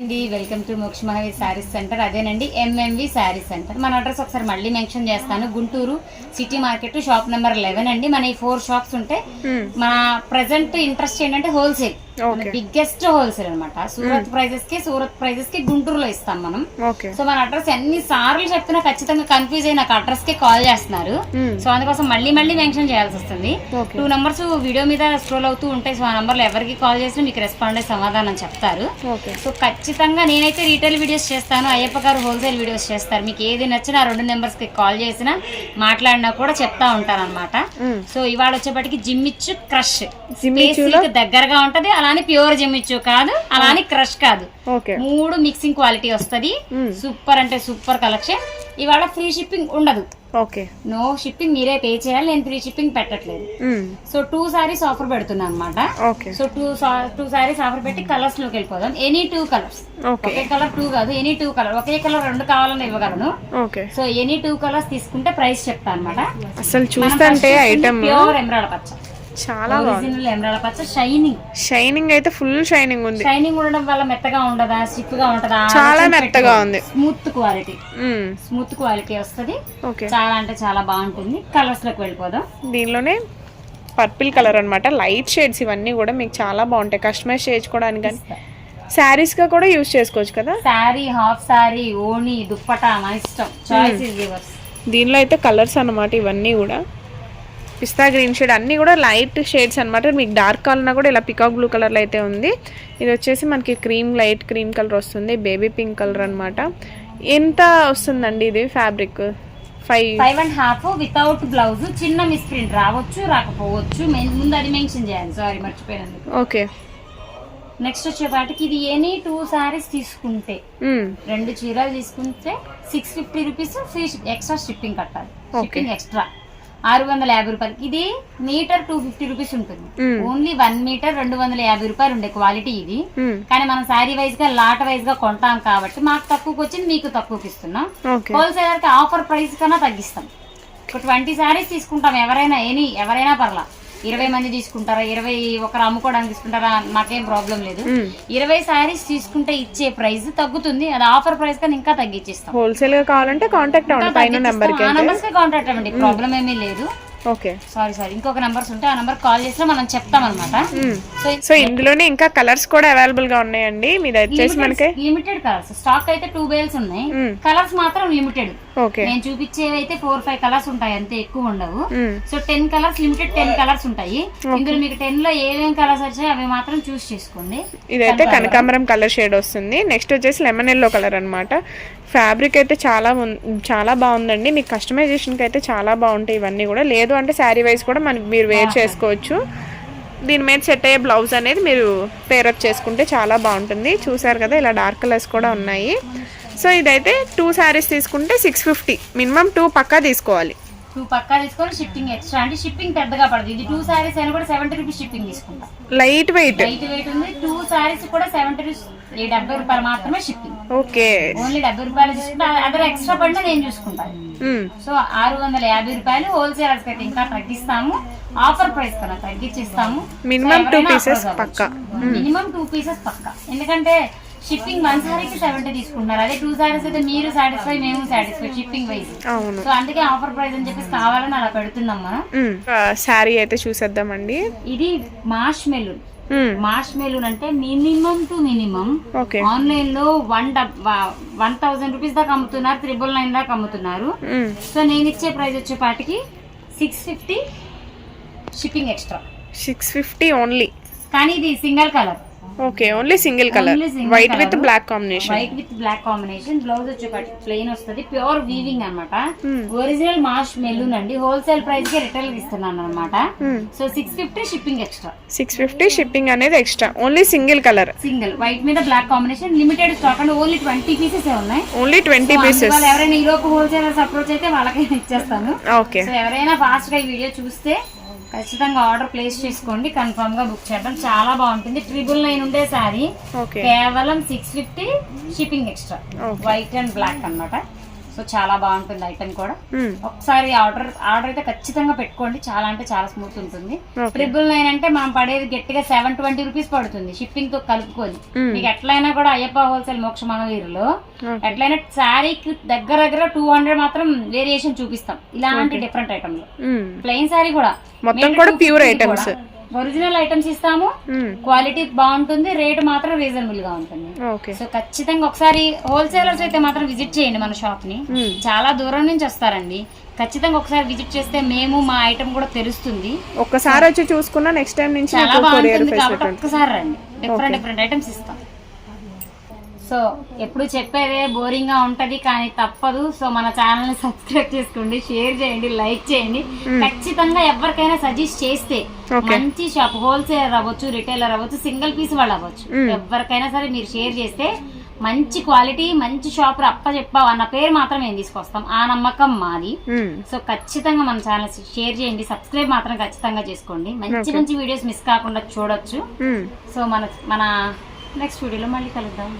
అండి welcome to మోక్ష Mahavir saris centre. అదేనండి ఎంఎంవి శారీస్ సెంటర్. మన అడ్రస్ ఒకసారి మళ్ళీ మెన్షన్ చేస్తాను. Guntur city market shop number 11 అండి. మన ఈ 4 షాప్స్ ఉంటాయి. మన ప్రెసెంట్ ఇంట్రెస్ట్ ఏంటంటే హోల్సేల్, బిగ్గెస్ట్ హోల్సేల్ అనమాట. సూరత్ ప్రైజెస్ కి గుంటూరులో ఇస్తాం మనం. సో మన అడ్రస్ ఎన్ని సార్లు చెప్తున్నా ఖచ్చితంగా కన్ఫ్యూజ్ అయ్యి నాకు అడ్రస్ కి కాల్ చేస్తున్నారు. సో అందుకోసం మళ్ళీ మెన్షన్ చేయాల్సి వస్తుంది. 2 నంబర్స్ వీడియో మీద స్క్రోల్ అవుతూ ఉంటాయి. సో ఆ నంబర్లో ఎవరికి కాల్ చేసినా మీకు రెస్పాండ్ అయ్యే సమాధానం చెప్తారు. సో ఖచ్చితంగా నేనైతే రీటైల్ వీడియోస్ చేస్తాను, అయ్యప్ప గారు హోల్సేల్ వీడియోస్ చేస్తారు. మీకు ఏది నచ్చినా 2 నెంబర్స్ కి కాల్ చేసినా మాట్లాడినా కూడా చెప్తా ఉంటాను అనమాట. సో ఇవాళ వచ్చేప్పటికి జిమ్మిచ్చు క్రష్ దగ్గరగా ఉంటది. అలానే ప్యూర్ జిమ్మిచ్చు కాదు, అలానే క్రష్ కాదు, 3 మిక్సింగ్ క్వాలిటీ వస్తది. సూపర్ అంటే సూపర్ కలెక్షన్. ఇవాళ ఫ్రీ షిప్పింగ్ ఉండదు. నో షిప్పింగ్, మీరే పే చేయాలి. నేను ఫ్రీ షిప్పింగ్ పెట్టట్లేదు. సో 2 సారీస్ ఆఫర్ పెడుతున్నా అనమాట. సో 2 సారీస్ ఆఫర్ పెట్టి కలర్స్ లోకి వెళ్ళిపోదాం. ఎనీ 2 కలర్స్, ఒకే కలర్ 2 కాదు, ఎనీ 2 కలర్. ఒకే కలర్ 2 కావాలని ఇవ్వగలను. సో ఎనీ 2 కలర్స్ తీసుకుంటే ప్రైస్ చెప్తా అనమాట. అసలు చూస్తుంటే ఐటమ్ ప్యూర్ ఎమరాల్డ్ పచ్చ, చాలా బాగుంది. ఎమరాల్డ్ పచ్చ షైనింగ్ అయితే ఫుల్ షైనింగ్ ఉంది. షైనింగ్ ఉండడం వల్ల మెత్తగా ఉండదా, స్టిఫ్ గా ఉంటదా? చాలా మెత్తగా ఉంది. స్మూత్ క్వాలిటీ వస్తది. చాలా అంటే చాలా బాగుంటుంది. కలర్స్ లోకి వెళ్ళిపోదాం. దీనిలోనే పర్పుల్ కలర్ అన్నమాట. లైట్ షేడ్స్ ఇవన్నీ కూడా మీకు చాలా బాగుంటాయి. కస్టమైజ్ చేసుకోవడానికి కానీ శారీస్ గా కూడా యూజ్ చేసుకోవచ్చు కదా. శారీ, హాఫ్ శారీ, ఓణి, దుప్పటా మన ఇష్టం. Choice is yours. దీనిలో అయితే కలర్స్ అన్నమాట. ఇవన్నీ కూడా పిస్తా గ్రీన్ షేడ్, అన్నీ కూడా లైట్ షేడ్స్ అనమాట. మీకు డార్క్ కావాలన్నా కూడా ఇలా పికాక్ బ్లూ కలర్లో అయితే ఉంది. ఇది వచ్చేసి మనకి లైట్ క్రీమ్ కలర్ వస్తుంది. బేబీ పింక్ కలర్ అనమాట. ఎంత వస్తుందండి ఇది ఫ్యాబ్రిక్? 5.5 without blouse. చిన్న మిస్ప్రింట్ రావచ్చు, రాకపోవచ్చు. ముందు అది మెన్షన్ చేయాలి, సారీ మర్చిపోయినందుకు. ఓకే. నెక్స్ట్ వచ్చేపాటికి ఇది ఎనీ 2 సారీస్ తీసుకుంటే, 2 చీరలు తీసుకుంటే 650 రూపీస్ ఫ్రీ, ఎక్స్ట్రా షిప్పింగ్ కట్టాలి. షిప్పింగ్ ఎక్స్ట్రా 650 రూపాయలు. ఇది మీటర్ 250 రూపీస్ ఉంటుంది. ఓన్లీ 1 మీటర్ 250 రూపాయలు ఉండే క్వాలిటీ ఇది. కానీ మనం శారీ వైజ్ గా లాట్ వైజ్ గా కొంటాం కాబట్టి మాకు తక్కువకి వచ్చింది, మీకు తక్కువకి ఇస్తున్నాం. హోల్సేలర్ కి ఆఫర్ ప్రైస్ కన్నా తగ్గిస్తాం. 20 శారీస్ తీసుకుంటాం. ఎవరైనా పర్లా. 20 మంది తీసుకుంటారా, 21 అమ్ముకోవడానికి తీసుకుంటారా, మాకేం ప్రాబ్లం లేదు. 20 శారీస్ తీసుకుంటే ఇచ్చే ప్రైస్ తగ్గుతుంది. అది ఆఫర్ ప్రైస్ కన్నా ఇంకా తగ్గించిస్తాం. హోల్సేల్ గా కావాలంటే కాంటాక్ట్ అవ్వండి. పైన నెంబర్ కి కాంటాక్ట్ అవ్వండి, ప్రాబ్లం ఏమీ లేదు. సారీ ఇంకొక నంబర్స్ ఉంటే ఆ నంబర్ కాల్ చేసినా మనం చెప్తాం అనమాట. సో ఇందులోనే ఇంకా కలర్స్ కూడా అవైలబుల్ గా ఉన్నాయండి. మీద వచ్చేసి మనకి లిమిటెడ్ కలర్స్ స్టాక్ అయితే 2 బేల్స్ ఉన్నాయి. కలర్స్ మాత్రం లిమిటెడ్. నేను చూపించేవి అయితే 4-5 కలర్స్ ఉంటాయి, అంతే, ఎక్కువ ఉండవు. సో 10 కలర్స్, లిమిటెడ్ 10 కలర్స్ ఉంటాయి. ఇందులో మీకు 10 లో ఏమేమి కలర్స్ వచ్చాయి అవి మాత్రం చూస్ చేసుకోండి. ఇదైతే కనకాంబరం కలర్ షేడ్ వస్తుంది. నెక్స్ట్ వచ్చేసి లెమన్ ఎల్లో కలర్ అనమాట. ఫ్యాబ్రిక్ అయితే చాలా బాగుందండి. మీకు కస్టమైజేషన్ కి అయితే చాలా బాగుంటాయి ఇవన్నీ కూడా. లేదు అంటే శారీ వైజ్ కూడా మీరు వేర్ చేసుకోవచ్చు. దీని మీద సెట్ అయ్యే బ్లౌజ్ అనేది మీరు పేరప్ చేసుకుంటే చాలా బాగుంటుంది. చూసారు కదా, ఇలా డార్క్ కలర్స్ కూడా ఉన్నాయి. సో ఇదైతే 2 శారీస్ తీసుకుంటే 650, మినిమం 2 పక్కా తీసుకోవాలి. 2 పక్కా తీసుకొని షిప్పింగ్ ఎక్స్ట్రా, అంటే షిప్పింగ్ పెద్దగా పడుతుంది. ఇది 2 శారీస్ అయినా కూడా 70 రూపీస్ షిప్పింగ్ తీసుకుంటాం. లైట్ వెయిట్ ఉంది. 2 శారీస్ కూడా 70 రూపాయలు మాత్రమే షిప్పింగ్. ఓకే, ఓన్లీ 70 రూపాయలు తీసుకుంటా. అదర్ ఎక్స్ట్రా పడినా నేను చూసుకుంటాను. సో 650 రూపాయలు. హోల్సేలర్స్ అయితే ఇంకా తగ్గిస్తాము. ఆఫర్ ప్రైస్ కన్నా తగ్గించిస్తాము. మినిమం 2 పీసెస్ పక్కా. మినిమం 2 పీసెస్ పక్కా. ఎందుకంటే షిప్పింగ్ 1 సారీకి 70 తీసుకుంటున్నారు. అదే 2 సారీస్ అయితే మీరు సాటిస్ఫై, మేము సాటిస్ఫై షిప్పింగ్ వైజ్. సో అందుకే ఆఫర్ ప్రైస్ అని చెప్పేసి కావాలని అలా పెడుతున్నాం మనం. శారీ అయితే చూసేద్దామండి. ఇది మాష్ మెలూన్ అంటే మినిమం టు మినిమం ఆన్లైన్ లో 1000 రూపీస్ దాకా అమ్ముతున్నారు, 999 దాకా అమ్ముతున్నారు. సో నేను ఇచ్చే ప్రైస్ వచ్చేపాటికి 650 షిప్పింగ్ ఎక్స్ట్రా. 650 ఓన్లీ. కానీ ఇది single colour. Okay, only single colour, white with black combination. Blouse వచ్చేపాటికి ప్లెయిన్ వస్తుంది. ప్యూర్ వీవింగ్ అనమాట. ఒరిజినల్ మాష్ మెలూన్ అండి. హోల్సేల్ ప్రైస్ కి రిటైల్ ఇస్తున్నాను అనమాట. So 650 shipping extra. 650 షిప్పింగ్ అనేది extra. Only single colour, single white మీద బ్లాక్ కాంబినేషన్. లిమిటెడ్ స్టాక్ అండి. ఓన్లీ 20 పీసెస్ ఉన్నాయి. Only 20 pieces. ఎవరైనా ఈరోజు హోల్సేలర్స్ అప్రోచ్ అయితే వాళ్ళకైనా ఇచ్చేస్తాను. ఓకే. సో ఎవరైనా ఫాస్ట్ గా ఈ వీడియో చూస్తే ఖచ్చితంగా ఆర్డర్ ప్లేస్ చేసుకోండి. కన్ఫర్మ్ గా బుక్ చేద్దాం. చాలా బాగుంటుంది. 999 ఉండే సారీ కేవలం 650 shipping extra. White and black అన్నమాట. సో చాలా బాగుంటుంది ఐటమ్ కూడా. ఒకసారి ఆర్డర్ అయితే ఖచ్చితంగా పెట్టుకోండి, చాలా అంటే చాలా స్మూత్ ఉంటుంది. 999 అంటే మనం పడేది గట్టిగా 720 రూపీస్ పడుతుంది షిప్పింగ్ తో కలుపుకొని. మీకు ఎట్లయినా కూడా అయ్యప్ప హోల్సేల్ మోక్ష మంగళగిరిలో ఎట్లయినా శారీకి దగ్గర 200 మాత్రం వేరియేషన్ చూపిస్తాం ఇలాంటి డిఫరెంట్ ఐటమ్ లో. ప్లెయిన్ శారీ కూడా మొత్తం కూడా ప్యూర్ ఐటమ్స్, ఒరిజినల్ ఐటమ్స్ ఇస్తాము, క్వాలిటీ బాగుంటుంది, రేట్ మాత్రం రీజనబుల్ గా ఉంటుంది. సో ఖచ్చితంగా ఒకసారి హోల్సేలర్స్ అయితే మాత్రం విజిట్ చేయండి మన షాప్ ని. చాలా దూరం నుంచి వస్తారండి, ఖచ్చితంగా ఒకసారి విజిట్ చేస్తే మేము మా ఐటమ్ కూడా తెలుస్తుంది. ఒక్కసారి వచ్చి చూసుకున్నా నెక్స్ట్ టైం నుంచి చాలా బాగుంటుంది కాబట్టి ఒక్కసారి రండి, డిఫరెంట్ ఐటమ్స్ ఇస్తాం. సో ఎప్పుడు చెప్పేదే బోరింగ్ గా ఉంటది కానీ తప్పదు. సో మన ఛానల్ ని సబ్స్క్రైబ్ చేసుకోండి, షేర్ చేయండి, లైక్ చేయండి. ఖచ్చితంగా ఎవరికైనా సజెస్ట్ చేస్తే మంచి షాప్, హోల్సేలర్ అవ్వచ్చు, రిటైలర్ అవ్వచ్చు, సింగిల్ పీస్ వాళ్ళు అవ్వచ్చు, ఎవరికైనా సరే మీరు షేర్ చేస్తే మంచి క్వాలిటీ మంచి షాప్ అప్ప చెప్పావు అన్న పేరు మాత్రం మేము తీసుకొస్తాం, ఆ నమ్మకం మాది. సో ఖచ్చితంగా మన ఛానల్ షేర్ చేయండి, సబ్స్క్రైబ్ మాత్రం ఖచ్చితంగా చేసుకోండి. మంచి వీడియోస్ మిస్ కాకుండా చూడొచ్చు. సో మన నెక్స్ట్ వీడియోలో మళ్ళీ కలుద్దాం.